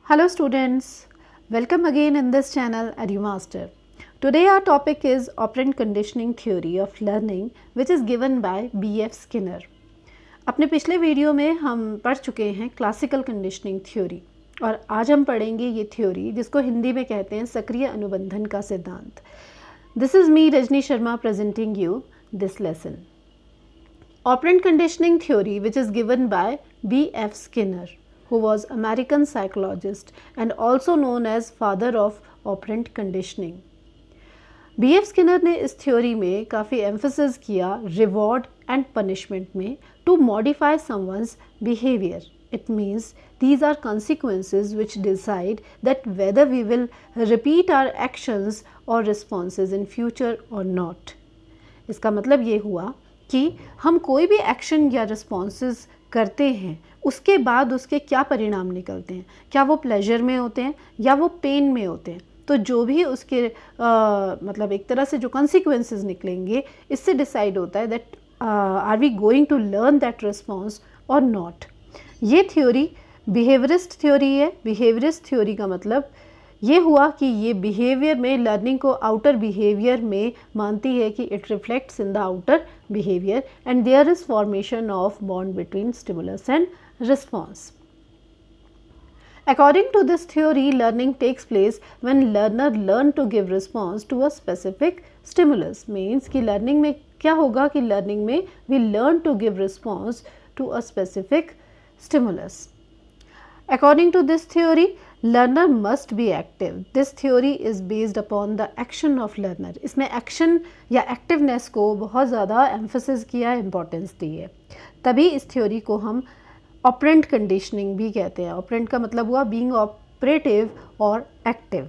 Hello students, welcome again in this channel EduMaster. Today our topic is operant conditioning theory of learning which is given by B.F. Skinner. अपने पिछले video में हम पढ़ चुके हैं classical conditioning theory और आज हम पढ़ेंगे ये थ्योरी जिसको हिंदी में कहते हैं सक्रिय अनुबंधन का सिद्धांत. This is me Rajni Sharma presenting you this lesson. Operant conditioning theory which is given by B.F. Skinner, who was American psychologist and also known as father of operant conditioning. B.F. Skinner ने इस theory में काफ़ी emphasis किया reward and punishment में to modify someone's behaviour. It means these are consequences which decide that whether we will repeat our actions or responses in future or not. इसका मतलब ये हुआ कि हम कोई भी एक्शन या रिस्पॉन्सेस करते हैं उसके बाद उसके क्या परिणाम निकलते हैं, क्या वो प्लेजर में होते हैं या वो पेन में होते हैं. तो जो भी उसके मतलब एक तरह से जो कॉन्सिक्वेंसेस निकलेंगे इससे डिसाइड होता है that are we going to learn that response और नॉट. ये थ्योरी बिहेवियरिस्ट थ्योरी है. बिहेवियरिस्ट थ्योरी का मतलब ये हुआ कि ये बिहेवियर में लर्निंग को आउटर बिहेवियर में मानती है कि it reflects in the outer behaviour and there is formation of bond between stimulus and response. According to this theory, learning takes place when learner learn to give response to a specific stimulus. Means कि learning में क्या होगा कि learning में we learn to give response to a specific stimulus. According to this theory, learner must be active. This theory is based upon the action of learner. इसमें action या activeness को बहुत ज़्यादा emphasis किया, importance दी है. तभी इस theory को हम operant conditioning भी कहते हैं. operant का मतलब हुआ being operative और active.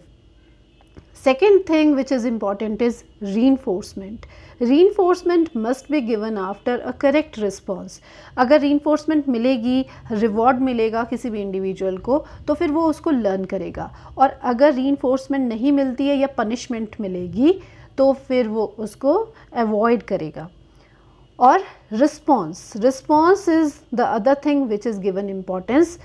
Second thing which is important is reinforcement. Reinforcement must be given after a correct response. अगर reinforcement मिलेगी, reward मिलेगा किसी भी individual को तो फिर वो उसको learn करेगा. और अगर reinforcement नहीं मिलती है या punishment मिलेगी तो फिर वो उसको avoid करेगा. और response is the other thing which is given importance.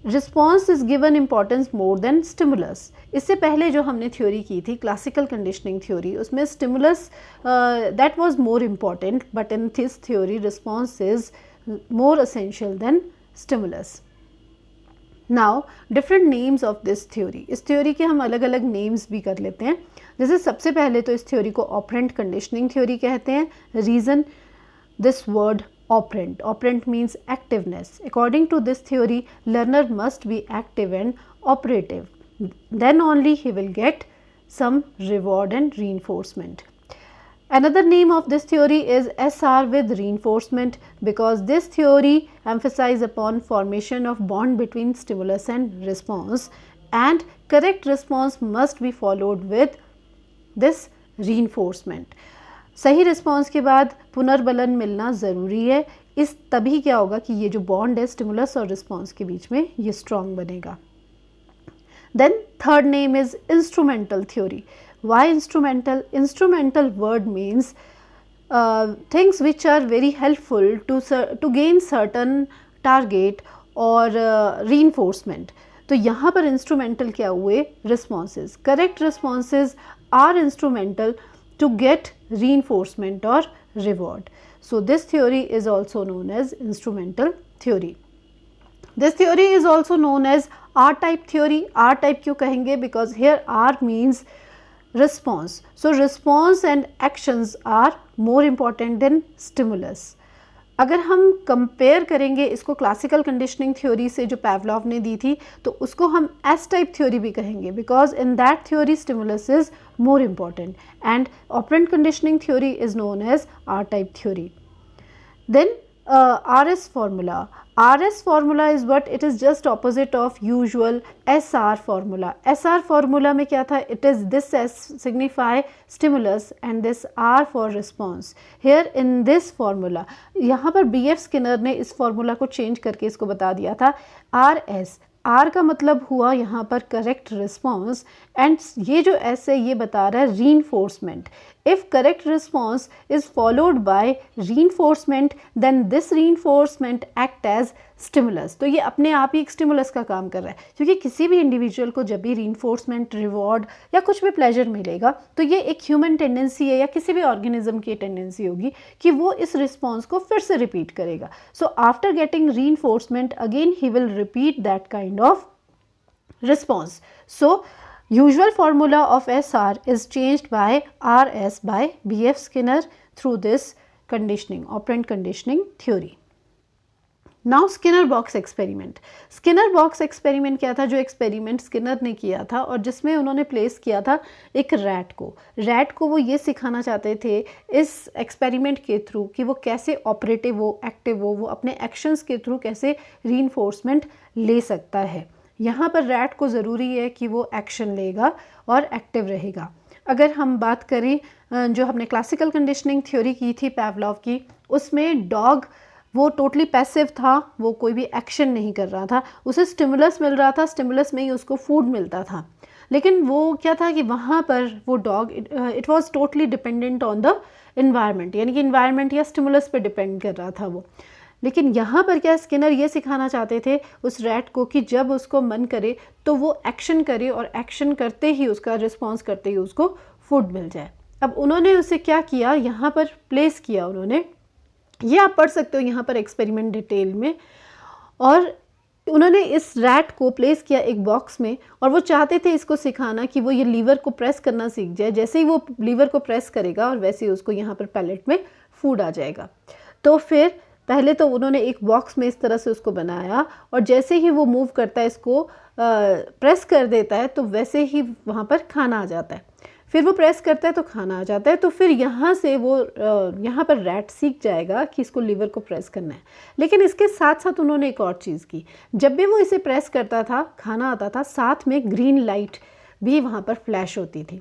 Response is given importance more than stimulus. इससे पहले जो हमने थ्योरी की थी क्लासिकल कंडीशनिंग थ्योरी उसमें stimulus that was more important but in this theory response is more essential than stimulus. Now different names of this theory. इस theory के हम अलग अलग नेम्स भी कर लेते हैं. जैसे सबसे पहले तो इस थ्योरी को ऑपरेंट कंडीशनिंग थ्योरी कहते हैं. Reason this word operant. Operant means activeness. According to this theory, learner must be active and operative. Then only he will get some reward and reinforcement. Another name of this theory is SR with reinforcement because this theory emphasizes upon formation of bond between stimulus and response and correct response must be followed with this reinforcement. सही response के बाद पुनर्बलन मिलना ज़रूरी है. इस तभी क्या होगा कि ये जो बॉन्ड है स्टिमुलस और रिस्पॉन्स के बीच में ये स्ट्रॉन्ग बनेगा. Then third name is instrumental theory. Why instrumental? Instrumental word means things which are very helpful to gain certain target और रीइंफोर्समेंट. तो यहाँ पर इंस्ट्रूमेंटल क्या हुए? Responses. Correct responses are instrumental to get reinforcement or reward. So this theory is also known as instrumental theory. This theory is also known as R-type theory. R-type क्यों कहेंगे? Because here R means response. So response and actions are more important than stimulus. अगर हम compare करेंगे इसको classical conditioning theory से जो पैवलॉव ने दी थी तो उसको हम एस टाइप थ्योरी भी कहेंगे because in that theory stimulus is more important and operant conditioning theory is known as R type theory. Then RS formula. RS formula is what? It is just opposite of usual SR formula. SR formula में क्या था? It is this S signify stimulus and this R for response. Here in this formula, यहाँ पर B.F. Skinner ने इस formula को change करके इसको बता दिया था RS. R का मतलब हुआ यहाँ पर करेक्ट रिस्पॉन्स एंड ये जो S है ये बता रहा है reinforcement. If correct response is followed by reinforcement, then this reinforcement act as stimulus. तो ये अपने आप ही एक स्टिमुलस का काम कर रहा है, क्योंकि किसी भी इंडिविजुअल को जब भी रीइंफोर्समेंट, रिवॉर्ड या कुछ भी प्लेजर मिलेगा तो ये एक ह्यूमन टेंडेंसी है या किसी भी ऑर्गेनिज्म की टेंडेंसी होगी कि वो इस रिस्पॉन्स को फिर से रिपीट करेगा। So after getting reinforcement again he will repeat that kind of response. So usual formula of SR is changed by RS by B.F. Skinner through this conditioning, operant conditioning theory. Now Skinner box experiment. Skinner box experiment क्या था? जो experiment Skinner ने किया था और जिसमें उन्होंने place किया था एक रैट को वो ये सिखाना चाहते थे इस एक्सपेरिमेंट के थ्रू कि वो कैसे ऑपरेटिव हो, एक्टिव हो, वो अपने एक्शंस के थ्रू कैसे रीइंफोर्समेंट ले सकता है। यहाँ पर रैट को ज़रूरी है कि वो एक्शन लेगा और एक्टिव रहेगा। अगर हम बात करें जो हमने क्लासिकल कंडीशनिंग थ्योरी की थी पैवलॉव की, उसमें डॉग वो टोटली पैसिव था, वो कोई भी एक्शन नहीं कर रहा था, उसे स्टिमुलस मिल रहा था, स्टिमुलस में ही उसको फूड मिलता था। लेकिन वो क्या था कि वहाँ पर वो dog it was totally dependent on the environment, यानी कि इन्वायरमेंट या स्टिमुलस पे डिपेंड कर रहा था वो। लेकिन यहाँ पर क्या स्किनर ये सिखाना चाहते थे उस रैट को कि जब उसको मन करे तो वो एक्शन करे और एक्शन करते ही उसका रिस्पॉन्स करते ही उसको फूड मिल जाए। अब उन्होंने उसे क्या किया, यहाँ पर प्लेस किया उन्होंने, ये आप पढ़ सकते हो यहाँ पर एक्सपेरिमेंट डिटेल में। और उन्होंने इस रैट को प्लेस किया एक बॉक्स में और वो चाहते थे इसको सिखाना कि वो ये लीवर को प्रेस करना सीख जाए। जैसे ही वो लीवर को प्रेस करेगा और वैसे ही उसको यहाँ पर पैलेट में फूड आ जाएगा। तो फिर पहले तो उन्होंने एक बॉक्स में इस तरह से उसको बनाया और जैसे ही वो मूव करता है, इसको प्रेस कर देता है, तो वैसे ही वहाँ पर खाना आ जाता है। फिर वो प्रेस करता है तो खाना आ जाता है। तो फिर यहाँ से वो यहाँ पर रैट सीख जाएगा कि इसको लीवर को प्रेस करना है। लेकिन इसके साथ साथ उन्होंने एक और चीज़ की, जब भी वो इसे प्रेस करता था खाना आता था, साथ में ग्रीन लाइट भी वहाँ पर फ्लैश होती थी।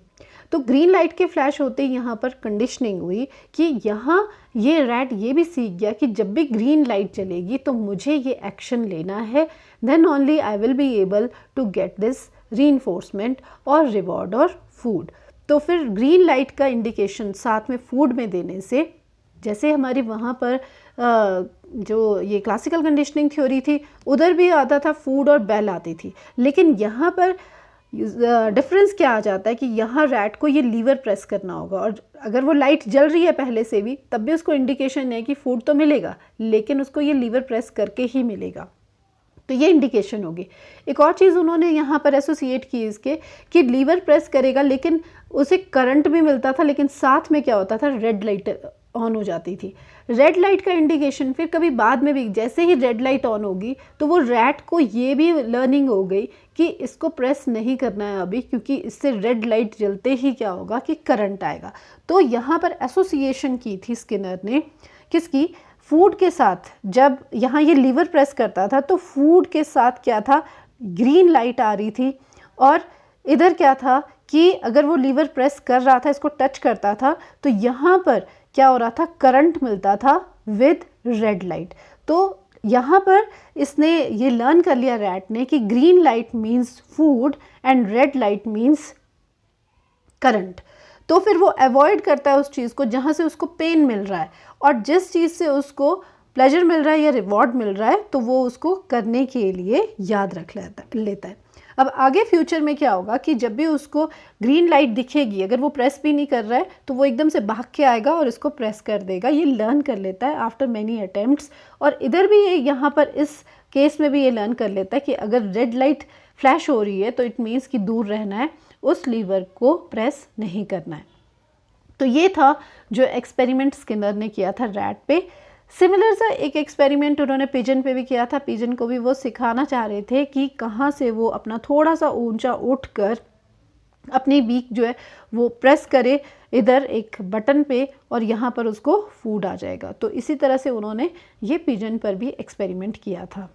तो ग्रीन लाइट के फ्लैश होते ही यहाँ पर कंडीशनिंग हुई कि यहाँ ये रैट ये भी सीख गया कि जब भी ग्रीन लाइट चलेगी तो मुझे ये एक्शन लेना है, then only I will be able to get this reinforcement और रिवॉर्ड और फूड। तो फिर ग्रीन लाइट का इंडिकेशन साथ में फूड में देने से, जैसे हमारी वहाँ पर जो ये क्लासिकल कंडीशनिंग थ्योरी थी उधर भी आता था फूड और बेल आती थी, लेकिन यहाँ पर डिफरेंस क्या आ जाता है कि यहाँ रैट को ये लीवर प्रेस करना होगा और अगर वो लाइट जल रही है पहले से भी तब भी उसको इंडिकेशन है कि फूड तो मिलेगा, लेकिन उसको ये लीवर प्रेस करके ही मिलेगा। तो ये इंडिकेशन होगी। एक और चीज़ उन्होंने यहाँ पर एसोसिएट की इसके कि लीवर प्रेस करेगा लेकिन उसे करंट भी मिलता था, लेकिन साथ में क्या होता था, रेड लाइट ऑन हो जाती थी। रेड लाइट का इंडिकेशन फिर कभी बाद में भी, जैसे ही रेड लाइट ऑन होगी तो वो रैट को ये भी लर्निंग हो गई कि इसको प्रेस नहीं करना है अभी, क्योंकि इससे रेड लाइट जलते ही क्या होगा कि करंट आएगा। तो यहाँ पर एसोसिएशन की थी स्किनर ने, किसकी, फूड के साथ। जब यहाँ ये लीवर प्रेस करता था तो फूड के साथ क्या था, ग्रीन लाइट आ रही थी, और इधर क्या था कि अगर वो लीवर प्रेस कर रहा था, इसको टच करता था, तो यहाँ पर क्या हो रहा था, करंट मिलता था विद रेड लाइट। तो यहाँ पर इसने ये लर्न कर लिया रैट ने कि green light means food and red light means current. तो फिर वो अवॉइड करता है उस चीज़ को जहाँ से उसको पेन मिल रहा है, और जिस चीज़ से उसको प्लेजर मिल रहा है या रिवॉर्ड मिल रहा है तो वो उसको करने के लिए याद रख लेता है। अब आगे फ्यूचर में क्या होगा कि जब भी उसको ग्रीन लाइट दिखेगी, अगर वो प्रेस भी नहीं कर रहा है तो वो एकदम से भाग के आएगा और इसको प्रेस कर देगा। ये लर्न कर लेता है आफ्टर मैनी अटेम्प्ट्स। और इधर भी ये यहाँ पर इस केस में भी ये लर्न कर लेता है कि अगर रेड लाइट फ्लैश हो रही है तो इट मीन्स कि दूर रहना है, उस लीवर को प्रेस नहीं करना है। तो ये था जो एक्सपेरिमेंट स्किनर ने किया था रैट पे। सिमिलर सा एक एक्सपेरिमेंट उन्होंने पिजन पे भी किया था। पिजन को भी वो सिखाना चाह रहे थे कि कहाँ से वो अपना थोड़ा सा ऊंचा उठकर अपनी बीक जो है वो प्रेस करे इधर एक बटन पे और यहाँ पर उसको फूड आ जाएगा। तो इसी तरह से उन्होंने ये पिजन पर भी एक्सपेरिमेंट किया था।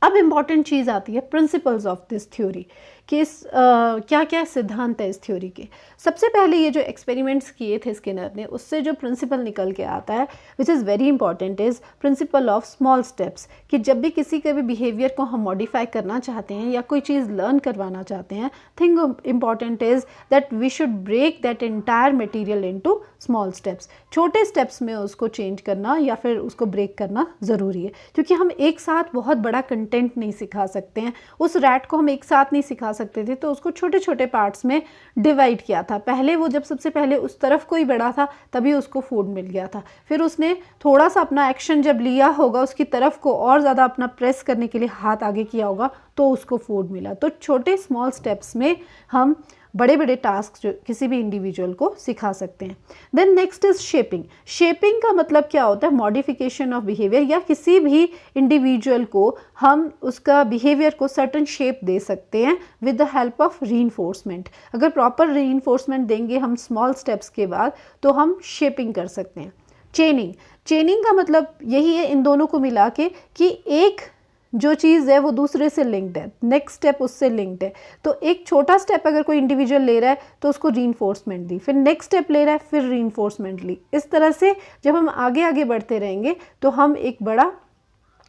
अब इम्पॉर्टेंट चीज़ आती है प्रिंसिपल्स ऑफ दिस थ्योरी कि क्या क्या सिद्धांत है इस थ्योरी के। सबसे पहले ये जो एक्सपेरिमेंट्स किए थे स्किनर ने, उससे जो प्रिंसिपल निकल के आता है which is very important is principle of small steps, कि जब भी किसी के भी बिहेवियर को हम मॉडिफाई करना चाहते हैं या कोई चीज़ लर्न करवाना चाहते हैं, thing important is that we should break that entire material into small steps. छोटे स्टेप्स में उसको चेंज करना या फिर उसको ब्रेक करना ज़रूरी है, क्योंकि हम एक साथ बहुत बड़ा कंटेंट नहीं सिखा सकते हैं। उस रैट को हम एक साथ नहीं सिखा सकते थे, तो उसको छोटे छोटे पार्ट्स में डिवाइड किया था। पहले वो जब सबसे पहले उस तरफ कोई बढ़ा था तभी उसको फूड मिल गया था, फिर उसने थोड़ा सा अपना एक्शन जब लिया होगा उसकी तरफ को और ज़्यादा अपना प्रेस करने के लिए हाथ आगे किया होगा तो उसको फूड मिला। तो छोटे स्मॉल स्टेप्स में हम बड़े बड़े टास्क जो किसी भी इंडिविजुअल को सिखा सकते हैं। Then next is shaping. Shaping का मतलब क्या होता है? मॉडिफिकेशन ऑफ बिहेवियर, या किसी भी इंडिविजुअल को हम उसका बिहेवियर को सर्टन शेप दे सकते हैं with the help of reinforcement. अगर प्रॉपर रीइंफोर्समेंट देंगे हम स्मॉल स्टेप्स के बाद तो हम शेपिंग कर सकते हैं। चेनिंग, चेनिंग का मतलब यही है इन दोनों को मिला के कि एक जो चीज़ है वो दूसरे से लिंक्ड है, नेक्स्ट स्टेप उससे लिंक्ड है। तो एक छोटा स्टेप अगर कोई इंडिविजुअल ले रहा है तो उसको रीइंफोर्समेंट दी, फिर नेक्स्ट स्टेप ले रहा है फिर रीइंफोर्समेंट ली। इस तरह से जब हम आगे आगे बढ़ते रहेंगे तो हम एक बड़ा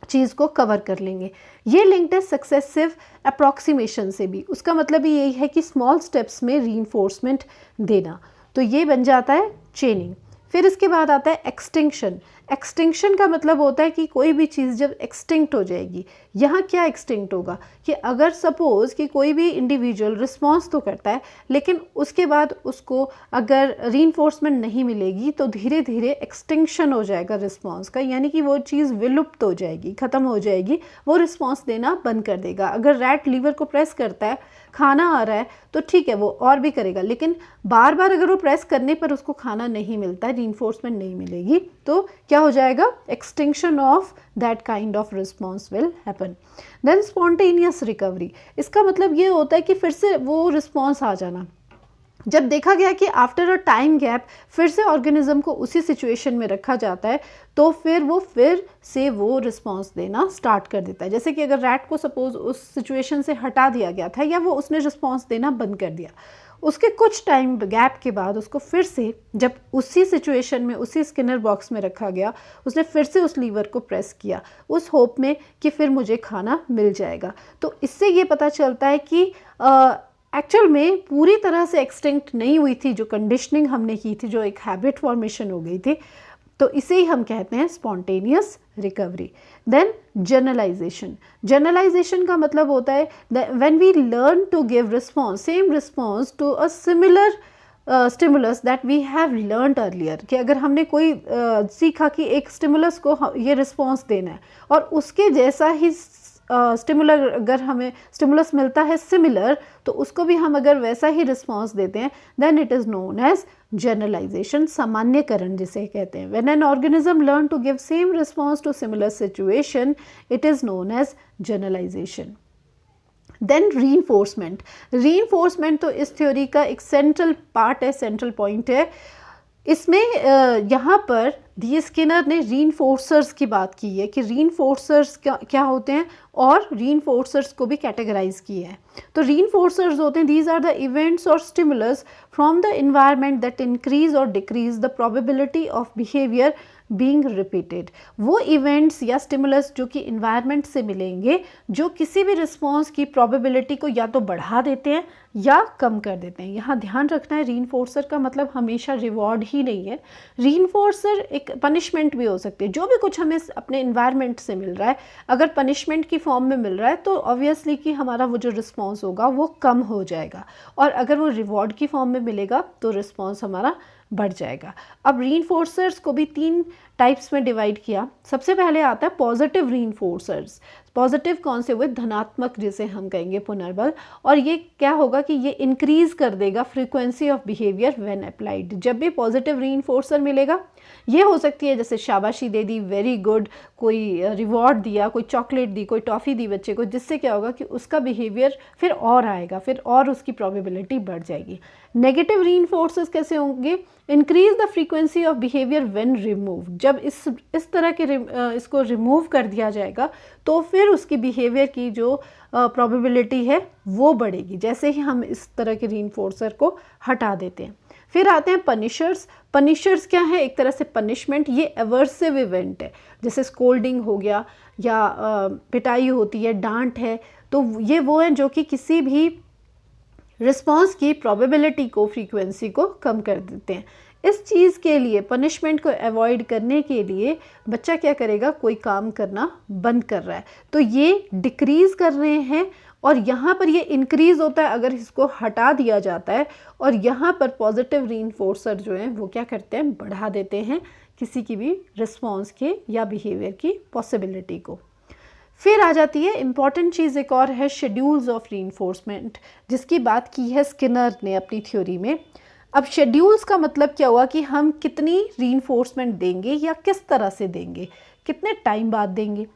चीज़ को कवर कर लेंगे। ये लिंक्ड है सक्सेसिव अप्रॉक्सीमेशन से भी। उसका मतलब भी यही है कि स्मॉल स्टेप्स में रीइंफोर्समेंट देना, तो ये बन जाता है चेनिंग। फिर इसके बाद आता है एक्सटिंक्शन। एक्सटिंक्शन का मतलब होता है कि कोई भी चीज़ जब एक्सटिंक्ट हो जाएगी। यहाँ क्या एक्सटिंक्ट होगा कि अगर सपोज़ कि कोई भी इंडिविजुअल रिस्पॉन्स तो करता है लेकिन उसके बाद उसको अगर रीइंफोर्समेंट नहीं मिलेगी तो धीरे धीरे एक्सटिंक्शन हो जाएगा रिस्पॉन्स का, यानी कि वो चीज़ विलुप्त हो जाएगी, ख़त्म हो जाएगी, वो रिस्पॉन्स देना बंद कर देगा। अगर रैट लीवर को प्रेस करता है, खाना आ रहा है तो ठीक है वो और भी करेगा, लेकिन बार बार अगर वो प्रेस करने पर उसको खाना नहीं मिलता है, रीइंफोर्समेंट नहीं मिलेगी, तो क्या हो जाएगा? Extinction of that kind of response will happen. Then spontaneous recovery. इसका मतलब ये होता है कि फिर से वो रिस्पॉन्स आ जाना। जब देखा गया कि आफ्टर अ टाइम गैप फिर से ऑर्गेनिज्म को उसी सिचुएशन में रखा जाता है तो फिर से वो रिस्पॉन्स देना स्टार्ट कर देता है। जैसे कि अगर रैट को सपोज उस सिचुएशन से हटा दिया गया था या वो उसने रिस्पॉन्स देना बंद कर दिया, उसके कुछ टाइम गैप के बाद उसको फिर से जब उसी सिचुएशन में उसी स्किनर बॉक्स में रखा गया, उसने फिर से उस लीवर को प्रेस किया उस होप में कि फिर मुझे खाना मिल जाएगा। तो इससे ये पता चलता है कि एक्चुअल में पूरी तरह से एक्सटिंक्ट नहीं हुई थी जो कंडीशनिंग हमने की थी, जो एक हैबिट फॉर्मेशन हो गई थी, तो इसे ही हम कहते हैं spontaneous recovery. Then generalisation. Generalisation का मतलब होता है when we learn to give response, same response to a similar stimulus that we have learned earlier. कि अगर हमने कोई सीखा कि एक स्टिमुलस को ये रिस्पॉन्स देना है और उसके जैसा ही स्टिमुलर अगर हमें स्टिमुलस मिलता है सिमिलर, तो उसको भी हम अगर वैसा ही रिस्पॉन्स देते हैं, then it is known as generalization, सामान्यकरण जिसे कहते हैं। When an organism learn to give same response to similar situation, it is known as generalization. Then reinforcement. Reinforcement तो इस थ्योरी का एक सेंट्रल पार्ट है, सेंट्रल पॉइंट है। इसमें यहाँ पर डी स्किनर ने रीइंफोर्सर्स की बात की है कि रीइंफोर्सर्स क्या होते हैं और रीइंफोर्सर्स को भी कैटेगराइज किए हैं। तो रीइंफोर्सर्स होते हैं these are the events or stimulus from the environment that increase or decrease the probability of behaviour being repeated. वो इवेंट्स या स्टिमुलस जो कि इन्वायरमेंट से मिलेंगे जो किसी भी रिस्पॉन्स की प्रोबेबिलिटी को या तो बढ़ा देते हैं या कम कर देते हैं। यहाँ ध्यान रखना है रीइंफोर्सर का मतलब हमेशा रिवॉर्ड ही नहीं है। रीइंफोर्सर एक पनिशमेंट भी हो सकती है। जो भी कुछ हमें अपने इन्वायरमेंट से मिल रहा है अगर पनिशमेंट की फॉर्म में मिल रहा है तो ऑब्वियसली कि हमारा वो जो रिस्पॉन्स होगा वो कम हो जाएगा, और अगर वो रिवॉर्ड की फॉर्म में मिलेगा तो रिस्पॉन्स हमारा बढ़ जाएगा। अब रीइंफोर्सर्स को भी 3 टाइप्स में डिवाइड किया। सबसे पहले आता है पॉजिटिव रीइंफोर्सर्स। पॉजिटिव कौन से हुए? धनात्मक, जिसे हम कहेंगे पुनर्बल। और ये क्या होगा कि ये इंक्रीज कर देगा frequency of behaviour when applied. जब भी पॉजिटिव रीइंफोर्सर मिलेगा, ये हो सकती है जैसे शाबाशी दे दी, वेरी गुड, कोई रिवॉर्ड दिया, कोई चॉकलेट दी, कोई टॉफ़ी दी बच्चे को, जिससे क्या होगा कि उसका बिहेवियर फिर और आएगा, फिर और उसकी प्रोबेबिलिटी बढ़ जाएगी। नेगेटिव रीइंफोर्सर्स कैसे होंगे? Increase the frequency of behaviour when removed. जब जब इस तरह के इसको रिमूव कर दिया जाएगा तो फिर उसकी बिहेवियर की जो प्रोबेबिलिटी है वो बढ़ेगी, जैसे ही हम इस तरह के रीइंफोर्सर को हटा देते हैं। फिर आते हैं पनिशर्स। पनिशर्स क्या है? एक तरह से पनिशमेंट, ये एवर्सिव इवेंट है, जैसे स्कोल्डिंग हो गया या पिटाई होती है, डांट है, तो ये वो हैं जो कि किसी भी रिस्पॉन्स की प्रोबेबिलिटी को, फ्रीक्वेंसी को कम कर देते हैं। इस चीज़ के लिए, पनिशमेंट को अवॉइड करने के लिए बच्चा क्या करेगा? कोई काम करना बंद कर रहा है तो ये डिक्रीज़ कर रहे हैं, और यहाँ पर ये इंक्रीज़ होता है अगर इसको हटा दिया जाता है, और यहाँ पर पॉजिटिव रीइंफोर्सर जो हैं वो क्या करते हैं? बढ़ा देते हैं किसी की भी रिस्पॉन्स के या बिहेवियर की पॉसिबिलिटी को। फिर आ जाती है इम्पॉर्टेंट चीज़, एक और है शेड्यूल्स ऑफ रीइंफोर्समेंट, जिसकी बात की है स्किनर ने अपनी थ्योरी में। अब शेड्यूल्स का मतलब क्या हुआ कि हम कितनी रीइंफोर्समेंट देंगे या किस तरह से देंगे, कितने टाइम बाद देंगे।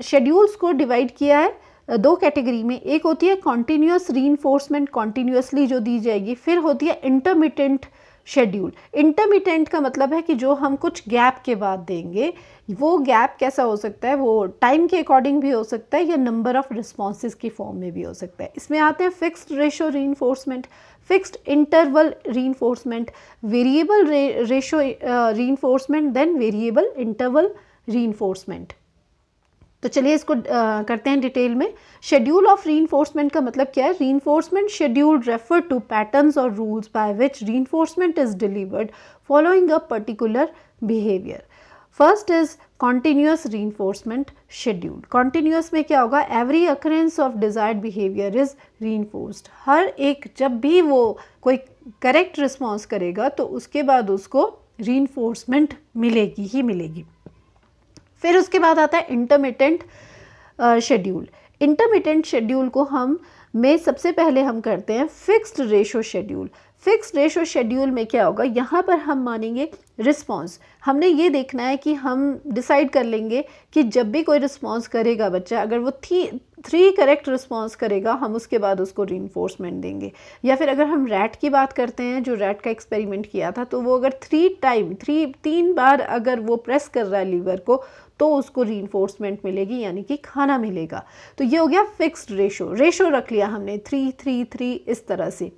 शेड्यूल्स को डिवाइड किया है दो कैटेगरी में। एक होती है कॉन्टीन्यूअस रीइंफोर्समेंट, कॉन्टीन्यूअसली जो दी जाएगी। फिर होती है इंटरमिटेंट शेड्यूल। इंटरमिटेंट का मतलब है कि जो हम कुछ गैप के बाद देंगे, वो गैप कैसा हो सकता है? वो टाइम के अकॉर्डिंग भी हो सकता है या नंबर ऑफ रिस्पॉन्सेज की फॉर्म में भी हो सकता है। इसमें आते हैं fixed ratio reinforcement, fixed interval reinforcement, variable ratio reinforcement, then variable interval reinforcement. तो चलिए इसको करते हैं डिटेल में। शेड्यूल ऑफ रीइंफोर्समेंट का मतलब क्या है? Reinforcement schedule refer to patterns or rules by which reinforcement is delivered following a particular behaviour. First is continuous reinforcement schedule. Continuous में क्या होगा? Every occurrence of desired behaviour is reinforced. हर एक, जब भी वो कोई करेक्ट रिस्पॉन्स करेगा तो उसके बाद उसको रीइंफोर्समेंट मिलेगी ही मिलेगी। फिर उसके बाद आता है इंटरमिटेंट शेड्यूल। इंटरमिटेंट शेड्यूल को सबसे पहले हम करते हैं fixed ratio schedule. Fixed ratio schedule में क्या होगा? यहाँ पर हम मानेंगे रिस्पॉन्स। हमने ये देखना है कि हम डिसाइड कर लेंगे कि जब भी कोई रिस्पॉन्स करेगा बच्चा, अगर वो 3 करेक्ट रिस्पॉन्स करेगा, हम उसके बाद उसको रीइंफोर्समेंट देंगे। या फिर अगर हम रैट की बात करते हैं, जो रैट का एक्सपेरिमेंट किया था, तो वो अगर 3 बार अगर वो प्रेस कर रहा है लीवर को, तो उसको रीइंफोर्समेंट मिलेगी, यानी कि खाना मिलेगा। तो ये हो गया फिक्स्ड रेशो रख लिया हमने 3 3 3 इस तरह से।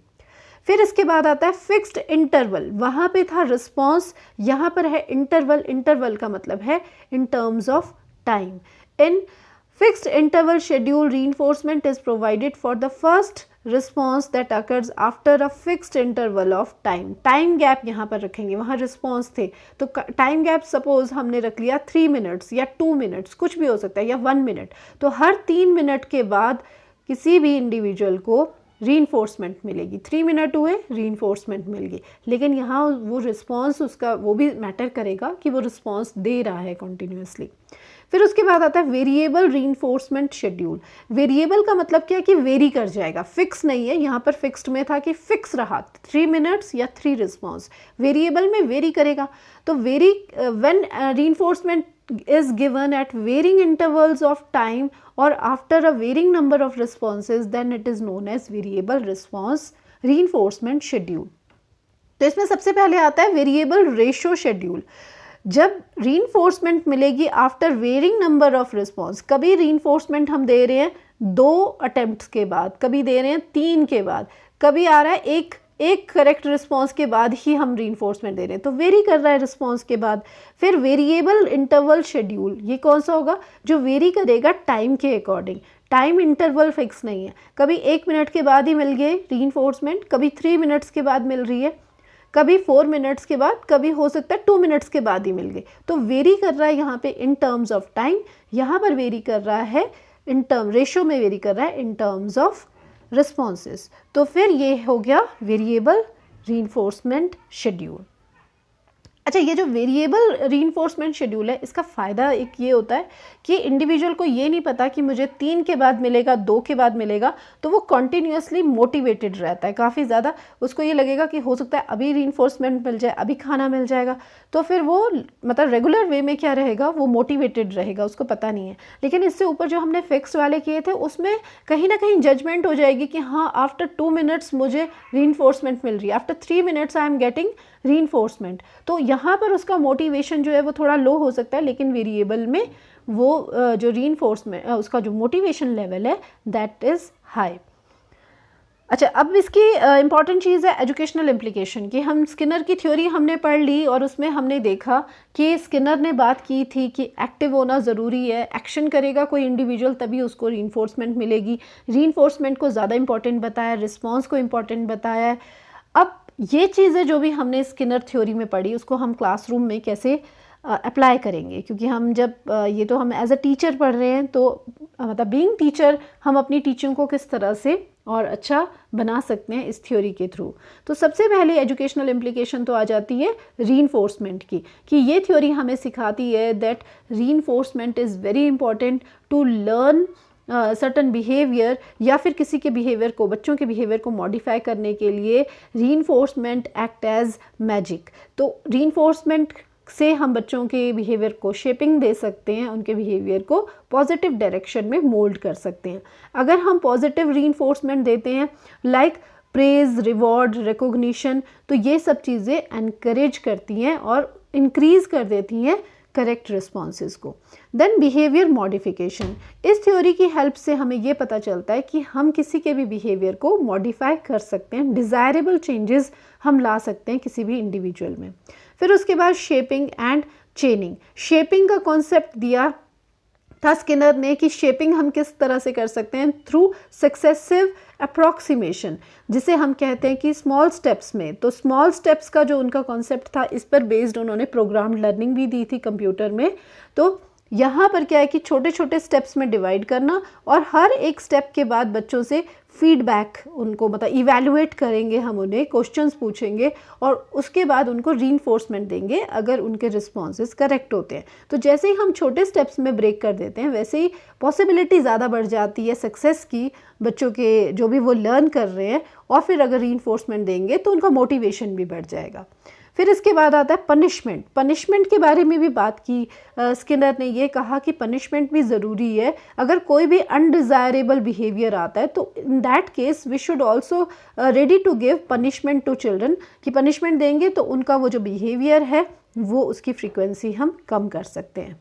फिर इसके बाद आता है फिक्स्ड इंटरवल। वहाँ पे था रिस्पॉन्स, यहाँ पर है इंटरवल। इंटरवल का मतलब है in terms of time. In fixed interval schedule reinforcement is provided for the first response that occurs after a fixed interval of time. Time gap यहाँ पर रखेंगे, वहाँ रिस्पॉन्स थे तो टाइम गैप सपोज हमने रख लिया 3 मिनट्स या 2 मिनट्स, कुछ भी हो सकता है, या 1 मिनट। तो हर 3 मिनट के बाद किसी भी इंडिविजुअल को रीइंफोर्समेंट मिलेगी। 3 मिनट हुए, रीइंफोर्समेंट मिल गई। लेकिन यहाँ वो रिस्पॉन्स उसका वो भी मैटर करेगा कि वो रिस्पॉन्स दे रहा है कंटिन्यूसली। फिर उसके बाद आता है वेरिएबल रीइंफोर्समेंट शेड्यूल। वेरिएबल का मतलब क्या है कि वेरी कर जाएगा, फिक्स नहीं है। यहाँ पर फिक्स्ड में था कि फिक्स रहा 3 मिनट्स या 3 रिस्पॉन्स। वेरिएबल में वेरी करेगा। तो very when reinforcement is given at varying intervals of time or after a varying number of responses, then it is known as variable response reinforcement schedule. तो इसमें सबसे पहले आता है वेरिएबल रेशो शेड्यूल। जब रीइंफोर्समेंट मिलेगी after varying number of response, कभी reinforcement हम दे रहे हैं 2 अटेम्प्ट्स के बाद, कभी दे रहे हैं 3 के बाद, कभी आ रहा है एक करेक्ट रिस्पॉन्स के बाद ही हम रीइंफोर्समेंट दे रहे हैं, तो वेरी कर रहा है रिस्पॉन्स के बाद। फिर वेरिएबल इंटरवल शेड्यूल, ये कौन सा होगा? जो वेरी करेगा टाइम के अकॉर्डिंग। टाइम इंटरवल फिक्स नहीं है, कभी 1 मिनट के बाद ही मिल गए रीइंफोर्समेंट, कभी 3 मिनट्स के बाद मिल रही है, कभी 4 मिनट्स के बाद, कभी हो सकता है 2 मिनट्स के बाद ही मिल गए। तो वेरी कर रहा है यहाँ पे इन टर्म्स ऑफ टाइम, यहाँ पर वेरी कर रहा है इन टर्म रेशो में वेरी कर रहा है इन टर्म्स ऑफ रिस्पॉन्सेज। तो फिर ये हो गया वेरिएबल रीइंफोर्समेंट शेड्यूल। अच्छा, ये जो वेरिएबल रीइंफोर्समेंट शेड्यूल है, इसका फ़ायदा एक ये होता है कि इंडिविजुअल को ये नहीं पता कि मुझे 3 के बाद मिलेगा, 2 के बाद मिलेगा, तो वो कॉन्टीन्यूसली मोटिवेटेड रहता है काफ़ी ज़्यादा। उसको ये लगेगा कि हो सकता है अभी रीइंफोर्समेंट मिल जाए, अभी खाना मिल जाएगा, तो फिर वो मतलब रेगुलर वे में क्या रहेगा, वो मोटिवेटेड रहेगा, उसको पता नहीं है। लेकिन इससे ऊपर जो हमने फिक्स वाले किए थे, उसमें कहीं ना कहीं जजमेंट हो जाएगी कि हाँ आफ्टर 2 मिनट्स मुझे रीइंफोर्समेंट मिल रही है, after 3 minutes I am getting reinforcement. तो यहाँ पर उसका मोटिवेशन जो है वो थोड़ा लो हो सकता है, लेकिन वेरिएबल में वो जो रीइंफोर्समेंट उसका जो मोटिवेशन लेवल है दैट इज़ हाई। अच्छा, अब इसकी इम्पॉर्टेंट चीज़ है एजुकेशनल इम्प्लीकेशन की। हम स्किनर की थ्योरी हमने पढ़ ली और उसमें हमने देखा कि स्किनर ने बात की थी कि एक्टिव होना ज़रूरी है, एक्शन करेगा कोई इंडिविजुअल तभी उसको रीइंफोर्समेंट मिलेगी। रीइंफोर्समेंट को ज़्यादा इंपॉर्टेंट बताया, रिस्पॉन्स को इम्पॉर्टेंट बताया है। अब ये चीज़ें जो भी हमने स्किनर थ्योरी में पढ़ी उसको हम क्लासरूम में कैसे अप्लाई करेंगे, क्योंकि हम जब ये तो हम एज अ टीचर पढ़ रहे हैं, तो मतलब बीइंग टीचर हम अपनी टीचिंग को किस तरह से और अच्छा बना सकते हैं इस थ्योरी के थ्रू। तो सबसे पहले एजुकेशनल इम्प्लीकेशन तो आ जाती है रीइंफोर्समेंट की, कि ये थ्योरी हमें सिखाती है that reinforcement is very important to learn certain behaviour, या फिर किसी के बिहेवियर को, बच्चों के बिहेवियर को मॉडिफाई करने के लिए रीइंफोर्समेंट एक्ट एज मैजिक। तो रीइंफोर्समेंट से हम बच्चों के बिहेवियर को शेपिंग दे सकते हैं, उनके बिहेवियर को पॉजिटिव डायरेक्शन में मोल्ड कर सकते हैं। अगर हम पॉजिटिव रीइंफोर्समेंट देते हैं लाइक प्रेज, रिवॉर्ड, रिकॉग्निशन, तो ये सब चीज़ें एनकरेज करती हैं और इंक्रीज कर देती हैं करेक्ट रिस्पॉन्सेज को। देन बिहेवियर मॉडिफिकेशन, इस थ्योरी की हेल्प से हमें ये पता चलता है कि हम किसी के भी बिहेवियर को मॉडिफाई कर सकते हैं, डिज़ायरेबल चेंजेस हम ला सकते हैं किसी भी इंडिविजुअल में। फिर उसके बाद शेपिंग एंड चेनिंग, शेपिंग का कॉन्सेप्ट दिया था स्किनर ने कि शेपिंग हम किस तरह से कर सकते हैं, थ्रू सक्सेसिव अप्रॉक्सीमेशन, जिसे हम कहते हैं कि स्मॉल स्टेप्स में। तो स्मॉल स्टेप्स का जो उनका कॉन्सेप्ट था, इस पर बेस्ड उन्होंने प्रोग्राम लर्निंग भी दी थी कंप्यूटर में। तो यहाँ पर क्या है कि छोटे छोटे स्टेप्स में डिवाइड करना, और हर एक स्टेप के बाद बच्चों से फीडबैक, उनको मतलब इवैल्यूएट करेंगे, हम उन्हें क्वेश्चंस पूछेंगे और उसके बाद उनको रीइंफोर्समेंट देंगे अगर उनके रिस्पॉन्सेज करेक्ट होते हैं। तो जैसे ही हम छोटे स्टेप्स में ब्रेक कर देते हैं, वैसे ही पॉसिबिलिटी ज़्यादा बढ़ जाती है सक्सेस की, बच्चों के जो भी वो लर्न कर रहे हैं। और फिर अगर रीइंफोर्समेंट देंगे तो उनका मोटिवेशन भी बढ़ जाएगा। फिर इसके बाद आता है पनिशमेंट। पनिशमेंट के बारे में भी बात की स्किनर ने, ये कहा कि पनिशमेंट भी ज़रूरी है। अगर कोई भी अनडिज़ायरेबल बिहेवियर आता है तो in that case we should also ready to give punishment to children, कि पनिशमेंट देंगे तो उनका वो जो बिहेवियर है वो उसकी फ्रीक्वेंसी हम कम कर सकते हैं।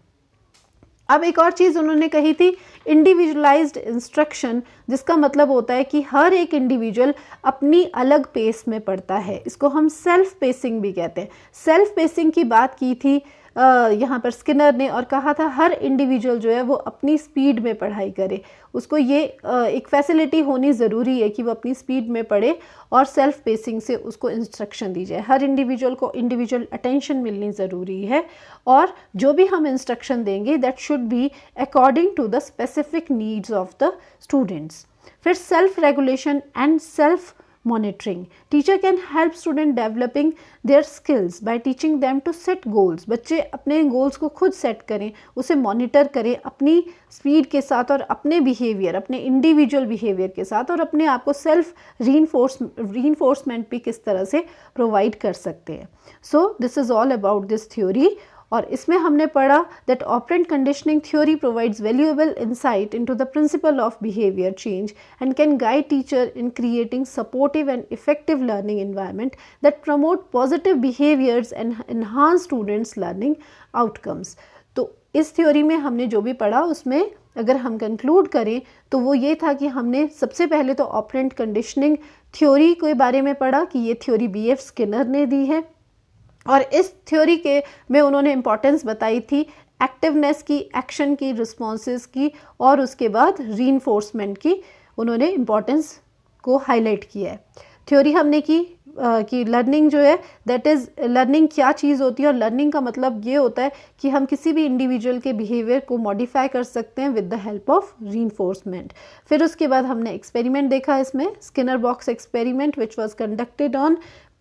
अब एक और चीज़ उन्होंने कही थी, इंडिविजुअलाइज्ड इंस्ट्रक्शन, जिसका मतलब होता है कि हर एक इंडिविजुअल अपनी अलग पेस में पढ़ता है। इसको हम सेल्फ पेसिंग भी कहते हैं। सेल्फ पेसिंग की बात की थी यहाँ पर स्किनर ने, और कहा था हर इंडिविजुअल जो है वो अपनी स्पीड में पढ़ाई करे। उसको ये एक फैसिलिटी होनी ज़रूरी है कि वो अपनी स्पीड में पढ़े और सेल्फ पेसिंग से उसको इंस्ट्रक्शन दी जाए। हर इंडिविजुअल को इंडिविजुअल अटेंशन मिलनी ज़रूरी है, और जो भी हम इंस्ट्रक्शन देंगे that should be according to the specific needs of the students. फिर self regulation and self monitoring, teacher can help student developing their skills by teaching them to set goals। बच्चे अपने गोल्स को खुद set करें, उसे monitor करें अपनी speed के साथ और अपने बिहेवियर, अपने इंडिविजुअल बिहेवियर के साथ, और अपने आप को सेल्फ रीइंफोर्समेंट भी किस तरह से प्रोवाइड कर सकते हैं। So this is all about this theory. और इसमें हमने पढ़ा that operand conditioning theory provides valuable insight into the principle of behaviour change and can guide teacher in creating supportive and effective learning environment that promote positive behaviours and enhance students learning outcomes. तो इस theory में हमने जो भी पढ़ा उसमें अगर हम कंक्लूड करें तो वो ये था कि हमने सबसे पहले तो ऑपरेंट कंडीशनिंग थ्योरी के बारे में पढ़ा कि ये थ्योरी BF स्किनर ने दी है, और इस थ्योरी के में उन्होंने इम्पॉर्टेंस बताई थी एक्टिवनेस की, एक्शन की, रिस्पॉन्सेज की, और उसके बाद रीइंफोर्समेंट की उन्होंने इम्पॉर्टेंस को हाईलाइट किया है। थ्योरी हमने की कि लर्निंग जो है दैट इज़, लर्निंग क्या चीज़ होती है, और लर्निंग का मतलब ये होता है कि हम किसी भी इंडिविजुअल के बिहेवियर को मॉडिफाई कर सकते हैं with the help of reinforcement. फिर उसके बाद हमने एक्सपेरिमेंट देखा इसमें, Skinner box experiment which was conducted on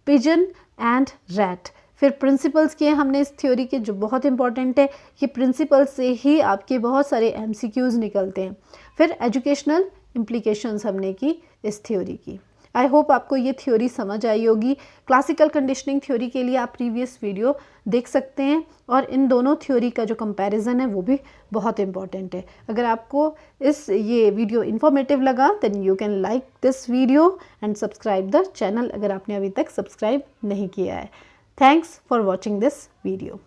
pigeon and rat. फिर प्रिंसिपल्स किए हमने इस थ्योरी के, जो बहुत इंपॉर्टेंट है कि प्रिंसिपल से ही आपके बहुत सारे MCQs निकलते हैं। फिर एजुकेशनल इम्प्लीकेशंस हमने की इस थ्योरी की। आई होप आपको ये थ्योरी समझ आई होगी। क्लासिकल कंडीशनिंग थ्योरी के लिए आप प्रीवियस वीडियो देख सकते हैं, और इन दोनों थ्योरी का जो कंपैरिजन है वो भी बहुत इंपॉर्टेंट है। अगर आपको ये वीडियो इन्फॉर्मेटिव लगा then you can like this video and subscribe the channel अगर आपने अभी तक सब्सक्राइब नहीं किया है। Thanks for watching this video.